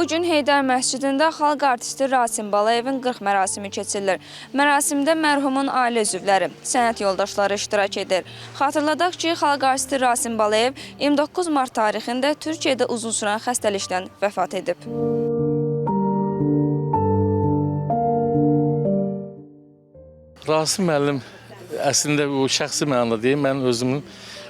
Bugün Heydər məscidində xalq artisti Rasim Balayevin 40 mərasimi keçirilir. Mərasimdə mərhumun ailə üzvləri, sənət yoldaşları iştirak edir. Xatırladaq ki, xalq artisti Rasim Balayev 29 mart tarixində Türkiyədə uzun sürən xəstəlikdən vəfat edib. Rasim müəllim əslində o şəxsi mənada deyim, mən özümün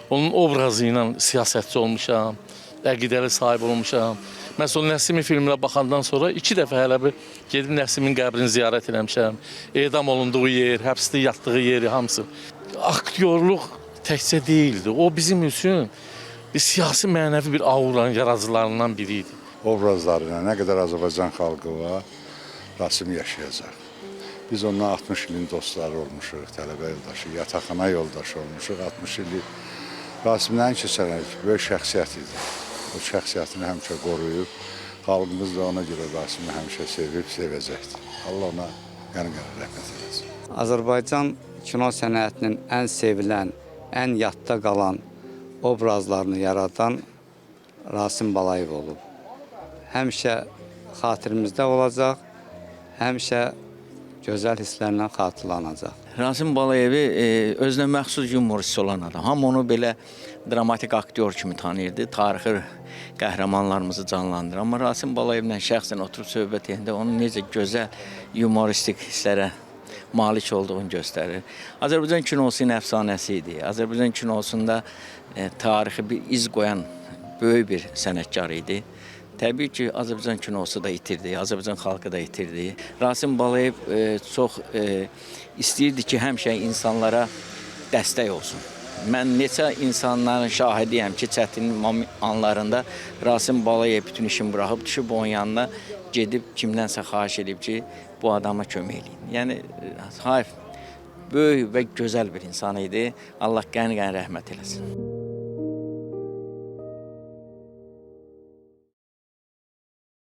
onun obrazı ilə siyasətçi olmuşam, əqidəli sahib olmuşam. Məsələn, Nəsimi filminə baxandan sonra 2 dəfə hələ bir gedib Nəsimin qəbrini ziyarət eləmişəm. Edam olunduğu yer, həbsdə yatdığı yeri, hamısı. Aktyorluq təkcə deyildi. O bizim üçün bir siyasi mənəvi bir auranın yaradıcılarından biri idi. Obrazlarına nə qədər Azərbaycan xalqı var, Rasim yaşayacaq. Biz onunla 60 ilin dostları olmuşuq, tələbə yoldaşı, yataqxana yoldaşı olmuşuq 60 illik. Rasimdən keçərək böyük şəxsiyyət idi. O şəxsiyyətini həmişə qoruyub, xalqımız da ona görə Rasimi həmişə sevib, sevəcəkdir. Allah ona qəni-qəni rəhmət eləsin. Azərbaycan kino sənətinin ən sevilən, ən yadda qalan obrazlarını yaradan Rasim Balayev olub. Həmişə xatirimizdə olacaq, həmişə gözəl hisslərlə xatırlanacaq. Rasim Balayevi özünə məxsus humorist olan adam. Hamı onu belə dramatik aktyor kimi tanıyırdı. Tarixi qəhrəmanlarımızı canlandırır. Amma Rasim Balayevlə şəxsən oturub söhbət edəndə onun necə gözəl humoristik hisslərə malik olduğunu göstərir. Azərbaycan kinosunun əfsanəsi idi. Azərbaycan kinosunda tarixi bir iz qoyan böyük bir sənətkar idi. Təbii ki, Azərbaycan kinosu da itirdi, Azərbaycan xalqı da itirdi. Rasim Balayev çox istəyirdi ki, həmişə insanlara dəstək olsun. Mən neçə insanların şahidiyəm ki, çətin anlarında Rasim Balayev bütün işini buraxıb, düşüb onun yanına gedib kimdənsə xahiş edib ki, bu adama kömək edin. Yəni, böyük və gözəl bir insan idi. Allah qəni-qəni rəhmət eləsin.